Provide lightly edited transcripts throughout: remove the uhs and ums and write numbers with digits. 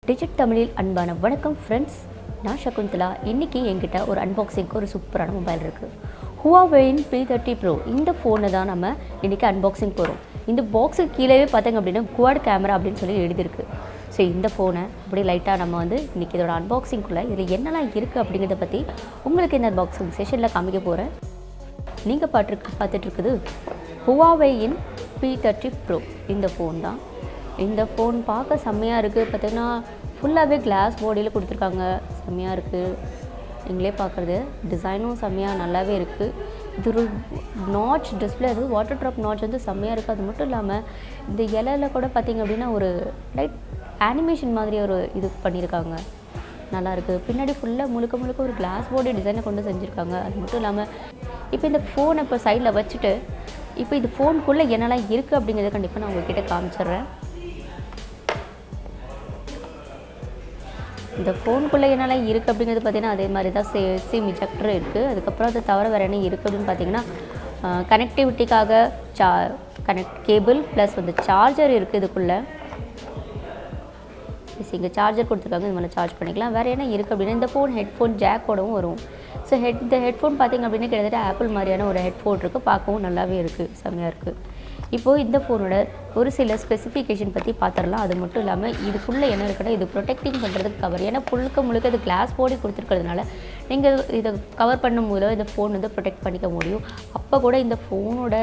Digit தமிழில் அன்பான வணக்கம் ஃப்ரெண்ட்ஸ். நான் சகுந்தலா. இன்றைக்கி என்கிட்ட ஒரு அன்பாக்சிங்க்கு ஒரு சூப்பரான மொபைல் இருக்குது. Huawei P30 Pro. இந்த ஃபோனை தான் நம்ம இன்றைக்கி அன்பாக்சிங் போகிறோம். இந்த பாக்ஸுக்கு கீழே பார்த்தீங்க அப்படின்னா குவாட் கேமரா அப்படின்னு சொல்லி எழுதியிருக்கு. ஸோ இந்த ஃபோனை அப்படி லைட்டாக நம்ம இன்றைக்கி இதோட அன்பாக்சிங்குள்ளே இதில் என்னெல்லாம் இருக்குது அப்படிங்கிறத பற்றி உங்களுக்கு இந்த அன்பாக்சிங் செஷனில் காமிக்க போகிறேன். நீங்கள் பார்த்துட்ருக்குது Huawei P30 Pro. இந்த ஃபோன் தான். இந்த ஃபோன் பார்க்க செம்மையாக இருக்குது. பார்த்திங்கன்னா ஃபுல்லாகவே கிளாஸ் பாடியில் கொடுத்துருக்காங்க. செம்மையாக இருக்குது. நீங்களே பார்க்குறது டிசைனும் செம்மையாக நல்லாவே இருக்குது. இது ஒரு நாட்ச் டிஸ்பிளே, அது வாட்டர் ட்ராப் நாட்ச் செம்மையாக இருக்குது. அது மட்டும் இல்லாமல் இந்த இலையில் கூட பார்த்திங்க அப்படின்னா ஒரு லைட் அனிமேஷன் மாதிரி ஒரு இது பண்ணியிருக்காங்க. நல்லாயிருக்கு. பின்னாடி ஃபுல்லாக முழுக்க ஒரு கிளாஸ் பாடி டிசைனை கொண்டு செஞ்சுருக்காங்க. அது மட்டும் இல்லாமல் இப்போ இந்த ஃபோனை இப்போ சைடில் வச்சுட்டு இப்போ இது ஃபோனுக்குள்ளே என்னெல்லாம் இருக்குது அப்படிங்கிறத கண்டிப்பாக நான் உங்கள்கிட்ட காமிச்சிட்றேன். இந்த ஃபோனுக்குள்ளே என்னெல்லாம் இருக்குது அப்படிங்கிறது பார்த்திங்கன்னா அதே மாதிரி தான் சிம் இஜெக்டர் இருக்குது. அதுக்கப்புறம் அது தவிர வேறு என்ன இருக்குது அப்படின்னு பார்த்திங்கன்னா கனெக்டிவிட்டிக்காக கேபிள் ப்ளஸ் சார்ஜர் இருக்குது. இதுக்குள்ளே இங்கே சார்ஜர் கொடுத்துருக்காங்க. இது மேலே சார்ஜ் பண்ணிக்கலாம். வேறு என்ன இருக்குது அப்படின்னா இந்த ஃபோன் ஹெட்ஃபோன் ஜாக்கோடவும் வரும். ஸோ இந்த ஹெட்ஃபோன் பார்த்திங்க அப்படின்னா கிட்டத்தட்ட ஆப்பிள் மாதிரியான ஒரு ஹெட்ஃபோன் இருக்குது. பார்க்கவும் நல்லாவே இருக்குது. செம்மையாக இருக்குது. இப்போது இந்த ஃபோனோட ஒரு சில ஸ்பெசிஃபிகேஷன் பற்றி பார்த்துடலாம். அது மட்டும் இல்லாமல் இதுக்குள்ளே என்ன இருக்குன்னா இது ப்ரொடெக்டிங் பண்ணுறதுக்கு கவர். ஏன்னா முழுக்க இது கிளாஸ் பாடி கொடுத்துருக்கிறதுனால நீங்கள் இதை கவர் பண்ணும் போது இந்த ஃபோன் ப்ரொடெக்ட் பண்ணிக்க முடியும். அப்போ கூட இந்த ஃபோனோட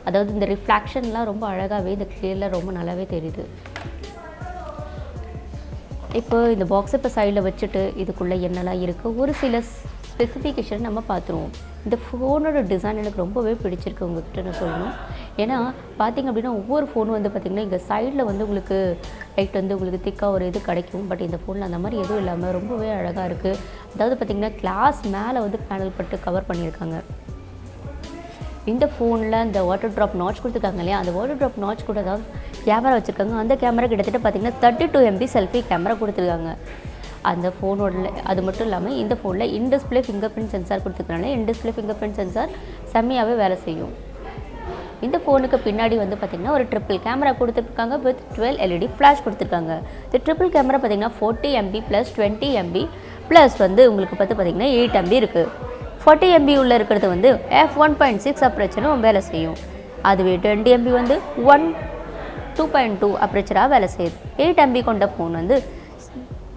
அதாவது இந்த ரிஃப்ளாக்ஷன்லாம் ரொம்ப அழகாகவே இந்த கிளியரில் ரொம்ப நல்லாவே தெரியுது. இப்போ இந்த பாக்ஸை இப்போ சைடில் வச்சுட்டு இதுக்குள்ளே என்னெல்லாம் இருக்குது ஒரு சில ஸ்பெசிஃபிகேஷன் நம்ம பார்த்துருவோம். இந்த ஃபோனோட டிசைன் எனக்கு ரொம்பவே பிடிச்சிருக்கு உங்கள்கிட்ட நான் சொல்லணும். ஏன்னா பார்த்திங்க அப்படின்னா ஒவ்வொரு ஃபோனும் பார்த்திங்கன்னா இங்கே சைடில் உங்களுக்கு லைட் உங்களுக்கு திக்காக ஒரு இது கிடைக்கும். பட் இந்த ஃபோனில் அந்த மாதிரி எதுவும் இல்லாமல் ரொம்பவே அழகாக இருக்குது. அதாவது பார்த்திங்கன்னா கிளாஸ் மேலே பேனல் பட்டு கவர் பண்ணியிருக்காங்க. இந்த ஃபோனில் இந்த வாட்டர் ட்ராப் நாட்ச் கொடுத்துருக்காங்க இல்லையா, அந்த வாட்டர் ட்ராப் நாட்ச் கூட தான் கேமரா வச்சுருக்காங்க. அந்த கேமரா கிட்டத்தட்ட பார்த்திங்கன்னா 32 MB செல்ஃபி கேமரா கொடுத்துருக்காங்க அந்த ஃபோனோட. அது மட்டும் இல்லாமல் இந்த ஃபோனில் இன்டிஸ்பிளே ஃபிங்கர் பிரிண்ட் சென்சார் கொடுத்துருக்கனால இன்டிஸ்பிளே ஃபிங்கர் பிரிண்ட் சென்சார் செம்மையாகவே வேலை செய்யும். இந்த ஃபோனுக்கு பின்னாடி பார்த்திங்கன்னா ஒரு ட்ரிபிள் கேமரா கொடுத்துருக்காங்க வித் 12 LED ஃப்ளாஷ் கொடுத்துருக்காங்க. இந்த ட்ரிபிள் கேமரா பார்த்திங்கன்னா 40 MB ப்ளஸ் 20 MB ப்ளஸ் உங்களுக்கு பார்த்திங்கன்னா 8 MB இருக்குது. 40 MB உள்ளே இருக்கிறது f1.6 அப்ரேச்சரும் வேலை செய்யும். அதுவே 20 MB 2.2 அப்ரேச்சராக வேலை செய்யுது. 8 MB கொண்ட ஃபோன்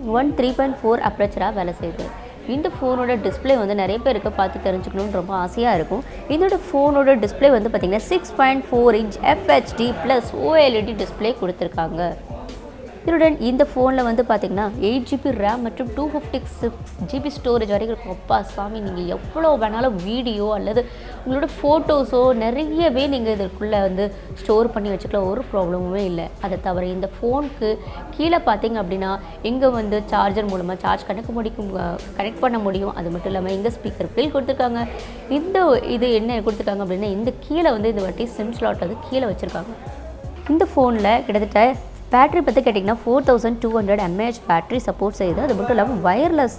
3.4 அப்ரேச்சராக வேலை செய்யுது. இந்த ஃபோனோட டிஸ்பிளே நிறைய பேருக்கு பார்த்து தெரிஞ்சுக்கணுன்னு ரொம்ப ஆசையாக இருக்கும். இதோட ஃபோனோட டிஸ்பிளே பார்த்திங்கன்னா 6.4 inch FHD plus OLED display கொடுத்துருக்காங்க. இதனுடன் இந்த ஃபோனில் பார்த்திங்கன்னா 8 GB RAM மற்றும் 256 GB ஸ்டோரேஜ் வரைக்கும் இருக்கும். அப்பா சாமி, நீங்கள் எவ்வளோ வேணாலும் வீடியோ அல்லது உங்களோட ஃபோட்டோஸோ நிறையவே நீங்கள் இதற்குள்ளே ஸ்டோர் பண்ணி வச்சுக்கலாம். ஒரு ப்ராப்ளமுமே இல்லை. அதை தவிர இந்த ஃபோனுக்கு கீழே பார்த்திங்க அப்படின்னா இங்கே சார்ஜர் மூலமாக சார்ஜ் கனெக்ட் பண்ண முடியும். அது மட்டும் இல்லாமல் இங்கே ஸ்பீக்கர் பில் கொடுத்துருக்காங்க. இது என்ன கொடுத்துருக்காங்க அப்படின்னா இந்த கீழே இந்த வாட்டி சிம் ஸ்லாட் கீழே வச்சுருக்காங்க. இந்த ஃபோனில் கிட்டத்தட்ட பேட்ரி பற்றி கேட்டிங்கன்னா 4200 mAh பேட்ரி சப்போர்ட் செய்யுது. அது மட்டும் இல்லாமல் வயர்லெஸ்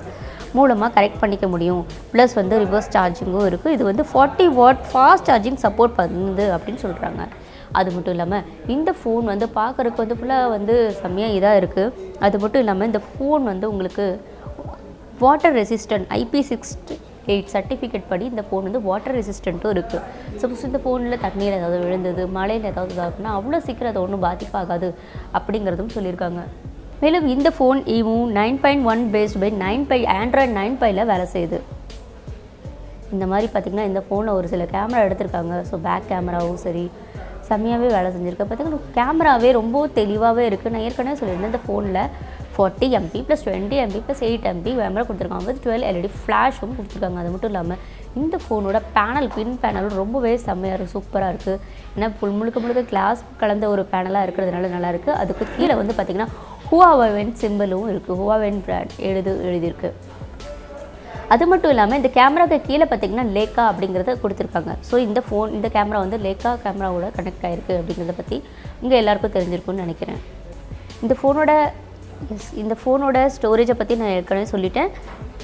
மூலமாக கனெக்ட் பண்ணிக்க முடியும். ப்ளஸ் ரிவர்ஸ் சார்ஜிங்கும் இருக்குது. இது 40 வாட் ஃபாஸ்ட் சார்ஜிங் சப்போர்ட் பண்ணுது அப்படின்னு சொல்கிறாங்க. அது மட்டும் இல்லாமல் இந்த ஃபோன் பார்க்குறதுக்கு ஃபுல்லாக செம்மையாக இதாக இருக்குது. அது மட்டும் இல்லாமல் இந்த ஃபோன் உங்களுக்கு வாட்டர் ரெசிஸ்டன்ட் IP68 சர்டிஃபிகேட் படி இந்த ஃபோன் வாட்டர் ரெசிஸ்டண்ட்டும் இருக்குது. சப்போஸ் இந்த ஃபோனில் தண்ணீர் ஏதாவது விழுந்தது, மழையில் ஏதாவது இதாகுனா அவ்வளோ சீக்கிரம் அதை ஒன்றும் பாதிப்பாகாது அப்படிங்கிறதும் சொல்லியிருக்காங்க. மேலும் இந்த phone EMU 9.1 based by 9 Android 9 வேலை செய்யுது. இந்த மாதிரி பார்த்திங்கன்னா இந்த ஃபோனில் ஒரு சில கேமரா எடுத்திருக்காங்க. ஸோ பேக் கேமராவும் சரி செம்மையாகவே வேலை செஞ்சுருக்கு. பார்த்திங்கன்னா கேமராவே ரொம்ப தெளிவாகவே இருக்குது. நான் ஏற்கனவே சொல்லியிருந்தேன் இந்த ஃபோனில் 40 MB plus 20 MB plus 8 MB camera கொடுத்துருக்காங்க. 12 LED ஃப்ளாஷும் கொடுத்துருக்காங்க. அது மட்டும் இல்லாமல் இந்த ஃபோனோட பின் பேனலும் ரொம்பவே செம்மையாக இருக்குது, சூப்பராக இருக்குது. ஏன்னா முழுக்க கிளாஸ் கலந்த ஒரு பேனலாக இருக்கிறதுனால நல்லாயிருக்கு. அதுக்கு கீழே பார்த்திங்கன்னா Huawei சிம்பிளும் இருக்குது. Huawei பிராண்ட் எழுதியிருக்கு. அது மட்டும் இல்லாமல் இந்த கேமராவுக்கு கீழே பார்த்திங்கன்னா லேக்கா அப்படிங்கிறத கொடுத்துருக்காங்க. ஸோ இந்த கேமரா லேக்கா கேமராவோட கனெக்ட் ஆகிருக்கு அப்படிங்கிறத பற்றி இங்கே எல்லாருக்கும் தெரிஞ்சிருக்குன்னு நினைக்கிறேன். இந்த ஃபோனோட ஸ்டோரேஜை பற்றி நான் ஏற்கனவே சொல்லிட்டேன்.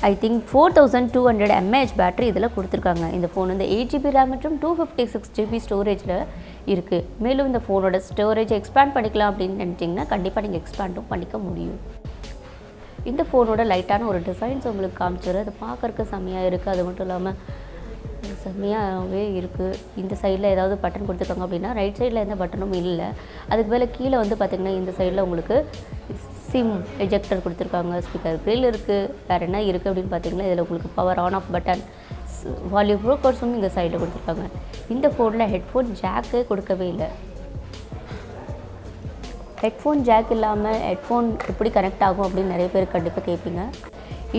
ஐ திங்க் 4200 mAh பேட்டரி இதில் கொடுத்துருக்காங்க. இந்த ஃபோன் 8 GB RAM மற்றும் 256 GB ஸ்டோரேஜில் இருக்குது. மேலும் இந்த ஃபோனோட ஸ்டோரேஜை எக்ஸ்பேண்ட் பண்ணிக்கலாம் அப்படின்னு நினச்சிங்கன்னா கண்டிப்பாக நீங்கள் எக்ஸ்பேண்டும் பண்ணிக்க முடியும். இந்த ஃபோனோட லைட்டான ஒரு டிசைன்ஸ் உங்களுக்கு காமிச்சிடுறேன். அது பார்க்குறக்கு செம்மையாக இருக்குது. அது மட்டும் இல்லாமல் செம்மையாகவே இருக்குது. இந்த சைடில் ஏதாவது பட்டன் கொடுத்துருக்காங்க அப்படின்னா ரைட் சைடில் எந்த பட்டனும் இல்லை. அதுக்கு மேலே கீழே வந்து பார்த்திங்கன்னா இந்த சைடில் உங்களுக்கு சிம் எஜெக்டர் கொடுத்துருக்காங்க. ஸ்பீக்கர் கிரில் இருக்குது. வேறு என்ன இருக்குது அப்படின்னு பார்த்தீங்கன்னா இதில் உங்களுக்கு power on off button, volume ப்ரோக்கர்ஸும் இந்த சைடில் கொடுத்துருக்காங்க. இந்த ஃபோனில் ஹெட்ஃபோன் ஜாக்கு கொடுக்கவே இல்லை. ஹெட்ஃபோன் ஜாக் இல்லாமல் ஹெட்ஃபோன் எப்படி கனெக்ட் ஆகும் அப்படின்னு நிறைய பேர் கண்டிப்பாக கேட்பீங்க.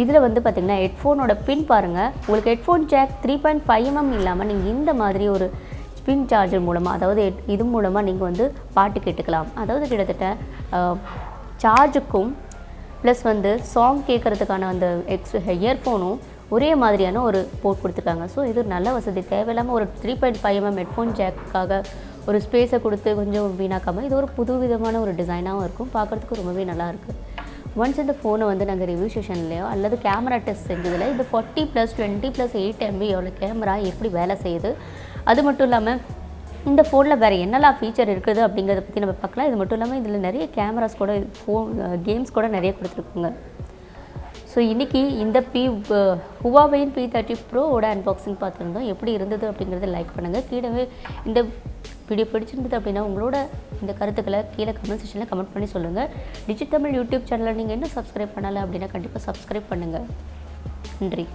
இதில் வந்து பார்த்திங்கன்னா ஹெட்ஃபோனோட பின் பாருங்கள். உங்களுக்கு ஹெட்ஃபோன் ஜாக் 3.5mm இல்லாமல் நீங்கள் இந்த மாதிரி ஒரு ஸ்பின் சார்ஜர் மூலமாக, அதாவது இது மூலமாக நீங்கள் வந்து பாட்டு கேட்டுக்கலாம். அதாவது கிட்டத்தட்ட சார்ஜுக்கும் ப்ளஸ் வந்து சாங் கேட்குறதுக்கான அந்த இயர்ஃபோனும் ஒரே மாதிரியான ஒரு போர்ட் கொடுத்துருக்காங்க. ஸோ இது நல்ல வசதி. தேவையில்லாமல் ஒரு 3.5mm ஹெட்ஃபோன் ஜாக்காக ஒரு ஸ்பேஸை கொடுத்து கொஞ்சம் வீணாக்காமல் இது ஒரு புது விதமான ஒரு டிசைனாகவும் இருக்கும். பார்க்குறதுக்கு ரொம்பவே நல்லாயிருக்கு. ஒன்ஸ் இந்த ஃபோனை வந்து நாங்கள் ரிவ்யூ செஷன்லையோ அல்லது கேமரா டெஸ்ட் செஞ்சதில் இது 40+20+8MB கேமரா எப்படி வேலை செய்யுது, அது மட்டும் இல்லாமல் இந்த ஃபோனில் வேறு என்னெல்லாம் ஃபீச்சர் இருக்குது அப்படிங்கிறத பற்றி நம்ம பார்க்கலாம். இது மட்டும் இல்லாமல் இதில் நிறைய கேமராஸ் கூட கேம்ஸ் கூட நிறைய கொடுத்துருக்குங்க. ஸோ இன்றைக்கி இந்த Huawei P30 Proவோட அன்பாக்சிங் பார்த்துருந்தோம். எப்படி இருந்தது அப்படிங்கிறத லைக் பண்ணுங்கள். கீழே இந்த வீடியோ பிடிச்சிருந்தது அப்படின்னா உங்களோட இந்த கருத்துக்களை கீழே கமெண்ட் செக்ஷனில் கமெண்ட் பண்ணி சொல்லுங்கள். டிஜிட் தமிழ் யூடியூப் சேனலை நீங்கள் இன்னும் சப்ஸ்கிரைப் பண்ணலை அப்படின்னா கண்டிப்பாக சப்ஸ்கிரைப் பண்ணுங்கள். நன்றி.